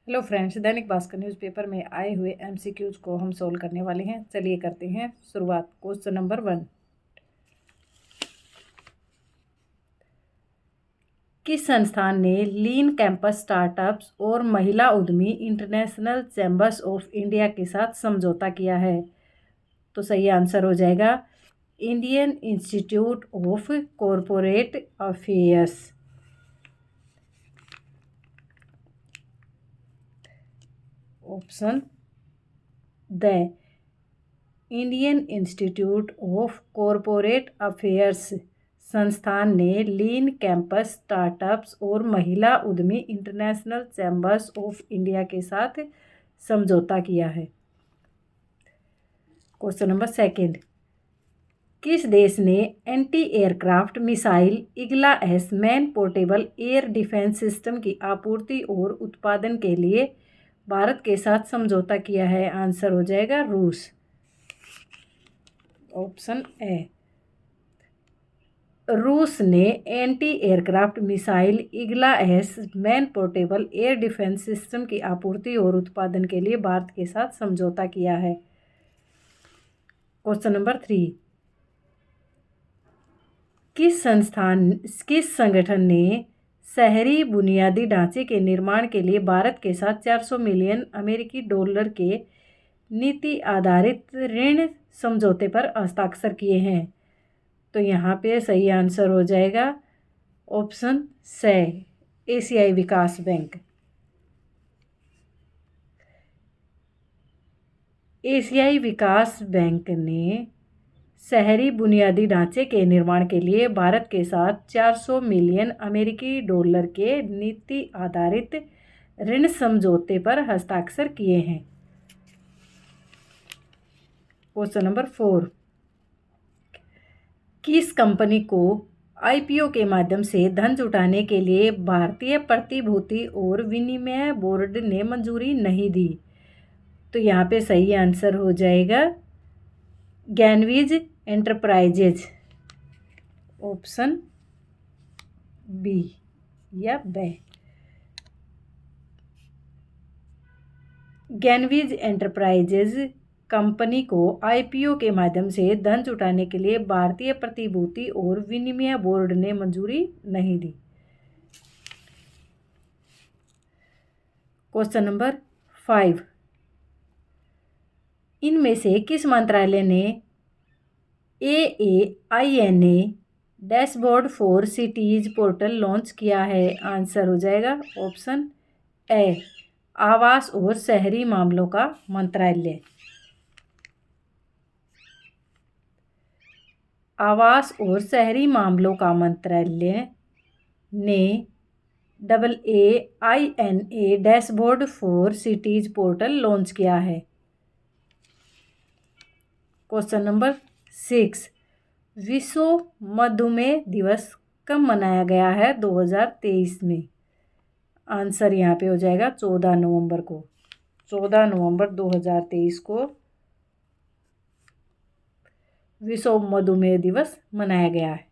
Hello friends, Dainik Bhaskar newspaper में आए हुए एमसीक्यूज को हम सोल्व करने वाले हैं। चलिए करते हैं शुरुआत। क्वेश्चन नंबर 1, किस संस्थान ने लीन कैंपस स्टार्टअप्स और महिला उद्यमी इंटरनेशनल चैम्बर्स ऑफ इंडिया के साथ समझौता किया है? तो सही आंसर हो जाएगा Indian institute of corporate affairs. Option the Indian institute of corporate affairs संस्थान ने लीन कैंपस स्टार्टअप्स और महिला उद्यमी इंटरनेशनल चैम्बर्स ऑफ इंडिया के साथ समझौता किया है। क्वेश्चन नंबर 2, किस देश ने anti aircraft missile Igla S man portable air defence system की आपूर्ति और उत्पादन के लिए भारत के साथ समझौता किया है? आंसर हो जाएगा रूस। ऑप्शन ए, रूस ने anti aircraft missile Igla S man portable air defence system की आपूर्ति और उत्पादन के लिए भारत के साथ समझौता किया है। क्वेश्चन नंबर 3, किस संगठन ने शहरी बुनियादी ढांचे के निर्माण के लिए भारत के साथ 400 मिलियन अमेरिकी डॉलर के नीति आधारित ऋण समझौते पर हस्ताक्षर किए हैं? तो यहाँ पे सही आंसर हो जाएगा ऑप्शन से, एशियाई विकास बैंक। एशियाई विकास बैंक ने शहरी बुनियादी ढांचे के निर्माण के लिए भारत के साथ 400 मिलियन अमेरिकी डॉलर के नीति आधारित ऋण समझौते पर हस्ताक्षर किए हैं। क्वेश्चन नंबर 4, किस कंपनी को आईपीओ के माध्यम से धन जुटाने के लिए भारतीय प्रतिभूति और विनिमय बोर्ड ने मंजूरी नहीं दी? तो यहाँ पे सही आंसर हो जाएगा गैनवीज एंटरप्राइजेज। ऑप्शन बी या बे। गैनवीज एंटरप्राइजेज कंपनी को आईपीओ के माध्यम से धन जुटाने के लिए भारतीय प्रतिभूति और विनिमय बोर्ड ने मंजूरी नहीं दी। क्वेश्चन नंबर 5, इनमें से किस मंत्रालय ने AAINA dashboard for cities portal launch किया है? आंसर हो जाएगा ऑप्शन ए, आवास और शहरी मामलों का मंत्रालय। आवास और शहरी मामलों का मंत्रालय ने AAINA dashboard for cities portal launch किया है। क्वेश्चन नंबर 6, विश्व मधुमेह दिवस कब मनाया गया है 2023 में? आंसर यहाँ पे हो जाएगा 14 नवंबर को। 14 नवंबर 2023 को विश्व मधुमेह दिवस मनाया गया है।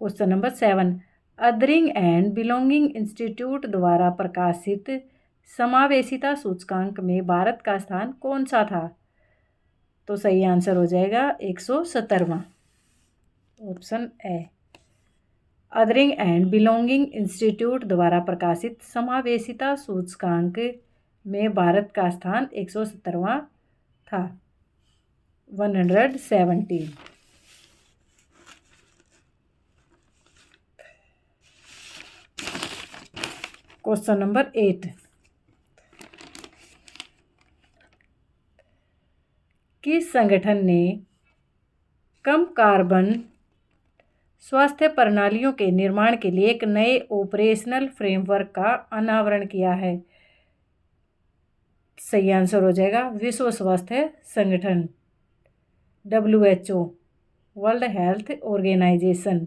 Question number 7, adhering and belonging institute द्वारा प्रकाशित समावेशिता सूचकांक में भारत का स्थान कौन सा था? तो सही आंसर हो जाएगा 170वां। Option A, othering and belonging institute द्वारा प्रकाशित समावेशिता सूचकांक में भारत का स्थान 170वां था, 117। क्वेश्चन नंबर 8, किस संगठन ने कम कार्बन स्वास्थ्य प्रणालियों के निर्माण के लिए एक नए ऑपरेशनल फ्रेमवर्क का अनावरण किया है? सही आंसर हो जाएगा विश्व स्वास्थ्य संगठन, WHO, world health organisation.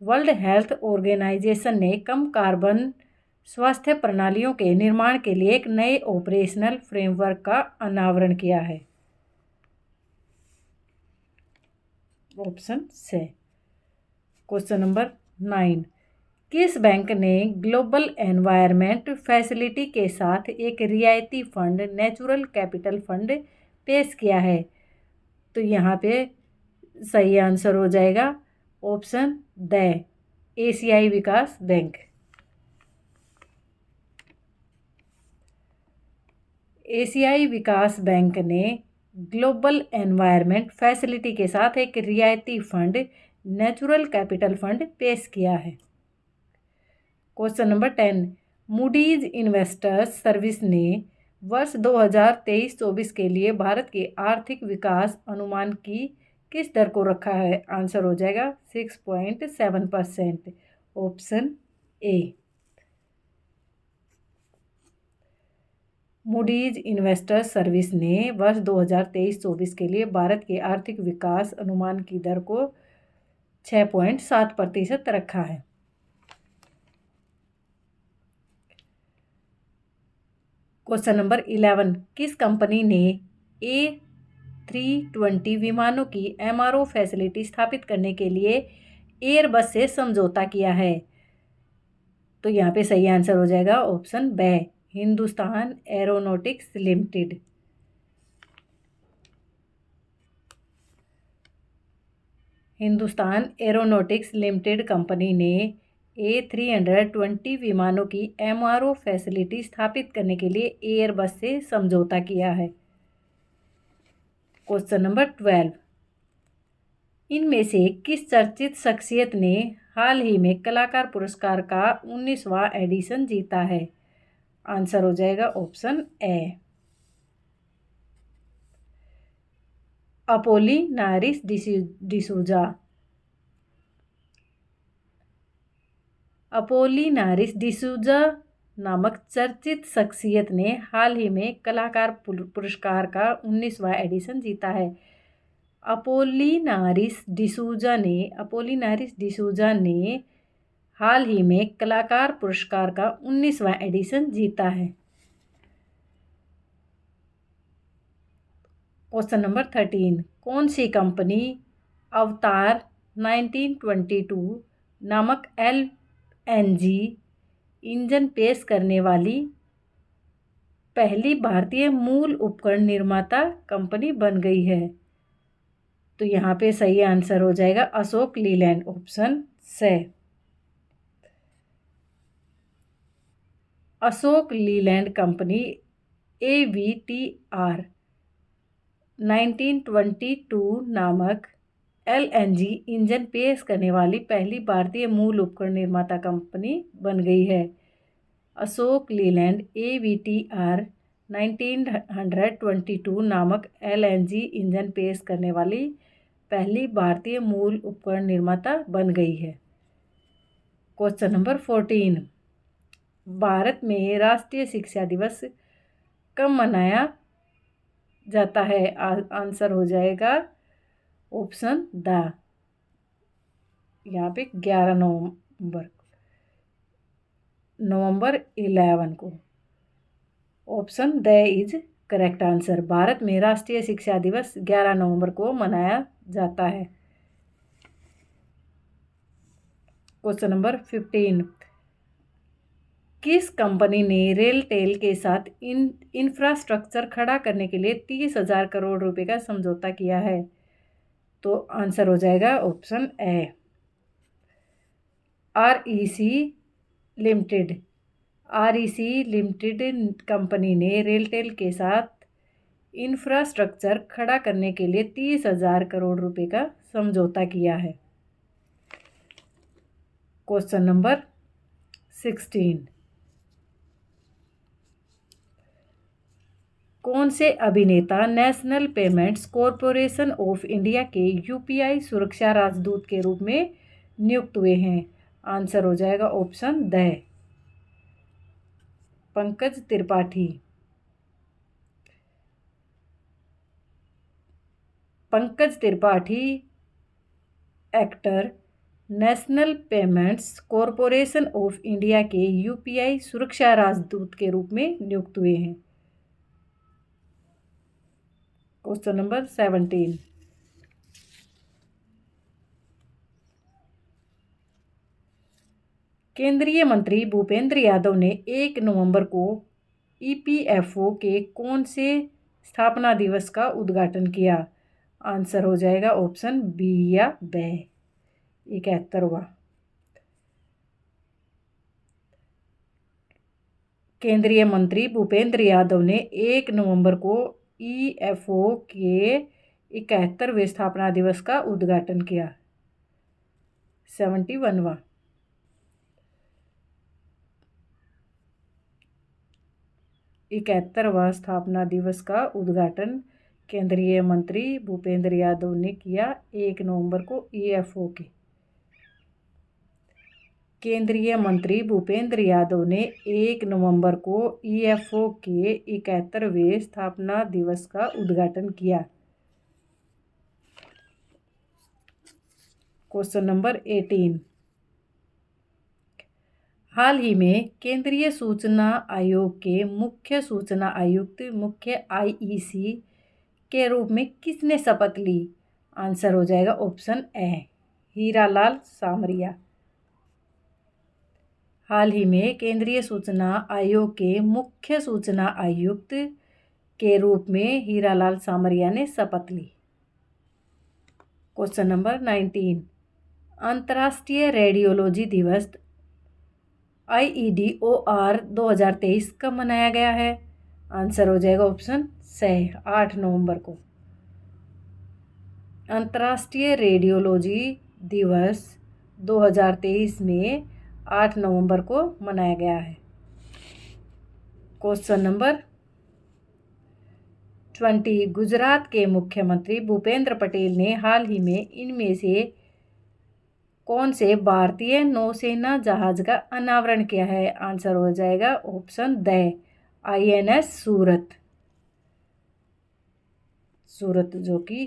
World health organisation ने कम कार्बन स्वास्थ्य प्रणालियों के निर्माण के लिए एक नए ऑपरेशनल फ्रेमवर्क का अनावरण किया है। ऑप्शन से, क्वेश्चन नंबर 9, किस बैंक ने ग्लोबल एनवायरनमेंट फैसिलिटी के साथ एक रियायती फंड नेचुरल कैपिटल फंड पेश किया है? तो यहाँ पे सही आंसर हो जाएगा ऑप्शन द एशियाई विकास बैंक। एशियाई विकास बैंक ने ग्लोबल एनवायरनमेंट फैसिलिटी के साथ एक रियायती फंड नेचुरल कैपिटल फंड पेश किया है। Question number 10, Moody's investors service ने वर्ष 2023-24 के लिए भारत के आर्थिक विकास अनुमान की किस दर को रखा है? आंसर हो जाएगा 6.7%, option A. Moody's investors service ने वर्ष 2023-24 के लिए भारत के आर्थिक विकास अनुमान की दर को 6.7% रखा है। क्वेश्चन नंबर 11, किस कंपनी ने A320 विमानों की MRO फैसिलिटी स्थापित करने के लिए एयरबस से समझौता किया है? तो यहाँ पे सही आंसर हो जाएगा ऑप्शन ब Hindustan aeronautics limited. Hindustan aeronautics limited company ने A320 विमानों की MRO फैसिलिटी स्थापित करने के लिए एयरबस से समझौता किया है। क्वेश्चन नंबर 12, इनमें से किस चर्चित शख्सियत ने हाल ही में कलाकार पुरस्कार का 19वां एडिशन जीता है? आंसर हो जाएगा ऑप्शन ए अपोलिनारिस डिसूजा। अपोलिनारिस डिसूजा नामक चर्चित शख्सियत ने हाल ही में कलाकार पुरस्कार का 19वां एडिशन जीता है। अपोलिनारिस डिसूजा ने हाल ही में कलाकार पुरस्कार का 19वां एडिशन जीता है। क्वेश्चन नंबर 13, कौन सी कंपनी अवतार 1922 नामक LNG इंजन पेश करने वाली पहली भारतीय मूल उपकरण निर्माता कंपनी बन गई है? तो यहाँ पे सही आंसर हो जाएगा अशोक लीलैंड, ऑप्शन से। अशोक लीलैंड कंपनी AVTR 1922 नामक LNG इंजन पेश करने वाली पहली भारतीय मूल उपकरण निर्माता कंपनी बन गई है। अशोक लीलैंड AVTR 1922 नामक LNG इंजन पेश करने वाली पहली भारतीय मूल उपकरण निर्माता बन गई है। क्वेश्चन नंबर 14, भारत में राष्ट्रीय शिक्षा दिवस कब मनाया जाता है? आंसर हो जाएगा ऑप्शन द यहाँ पे 11 नवंबर 11 को, option the is correct answer. Bharat में राष्ट्रीय शिक्षा दिवस 11 नवंबर को मनाया जाता है। क्वेश्चन नंबर 15, किस कंपनी ने रेलटेल के साथ इंफ्रास्ट्रक्चर खड़ा करने के लिए 30,000 करोड़ रुपए का समझौता किया है? तो आंसर हो जाएगा option A REC limited company ने रेलटेल के साथ इंफ्रास्ट्रक्चर खड़ा करने के लिए 30,000 करोड़ रुपए का समझौता किया है। क्वेश्चन नंबर 16, कौन से अभिनेता national payments corporation of India के UPI सुरक्षा राजदूत के रूप में नियुक्त हुए हैं? आंसर हो जाएगा option the Pankaj Tripathi. Pankaj Tripathi actor national payments corporation of India के UPI सुरक्षा राजदूत के रूप में नियुक्त हुए हैं। क्वेश्चन नंबर 17, केंद्रीय मंत्री भूपेंद्र यादव ने 1 नवंबर को ईपीएफओ के कौन से स्थापना दिवस का उद्घाटन किया? आंसर हो जाएगा ऑप्शन बी या ब 71वां। केंद्रीय मंत्री भूपेंद्र यादव ने 1 नवंबर को ईएफओ के 71वें स्थापना दिवस का उद्घाटन किया। 71वां। इकहत्तरवां स्थापना दिवस का उद्घाटन केंद्रीय मंत्री भूपेंद्र यादव ने किया 1 नवंबर को ईएफओ के। केंद्रीय मंत्री भूपेंद्र यादव ने 1 नवंबर को ईएफओ के 71वें स्थापना दिवस का उद्घाटन किया। Question number 18। हाल ही में केंद्रीय सूचना आयोग के मुख्य सूचना आयुक्त मुख्य आईईसी के रूप में किसने शपथ ली? आंसर हो जाएगा ऑप्शन ए हीरालाल सामरिया। हाल ही में केंद्रीय सूचना आयोग के मुख्य सूचना आयुक्त के रूप में हीरालाल सामरिया ने शपथ ली। Question number 19। अंतर्राष्ट्रीय रेडियोलॉजी दिवस IEDOR 2023 कब मनाया गया है? आंसर हो जाएगा ऑप्शन सी 8 नवंबर को। अंतर्राष्ट्रीय रेडियोलॉजी दिवस 2023 में 8 नवंबर को मनाया गया है। Question number 20। गुजरात के मुख्यमंत्री भूपेंद्र पटेल ने हाल ही में इनमें से कौन से भारतीय नौसेना जहाज का अनावरण किया है? आंसर हो जाएगा ऑप्शन द INS सूरत। सूरत जो कि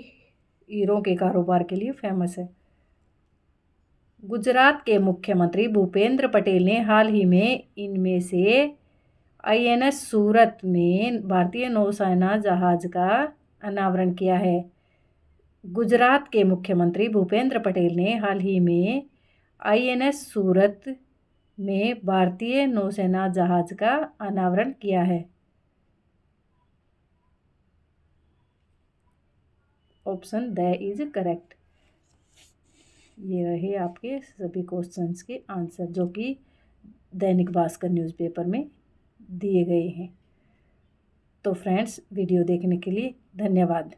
हीरों के कारोबार के लिए फेमस है। गुजरात के मुख्यमंत्री भूपेंद्र पटेल ने हाल ही में इनमें से INS सूरत में भारतीय नौसेना जहाज का अनावरण किया है। गुजरात के मुख्यमंत्री भूपेंद्र पटेल ने हाल ही में INS सूरत में भारतीय नौसेना जहाज का अनावरण किया है। Option the is correct. ये रहे आपके सभी क्वेश्चंस के आंसर जो कि दैनिक भास्कर न्यूज़पेपर में दिए गए हैं। तो फ्रेंड्स, वीडियो देखने के लिए धन्यवाद।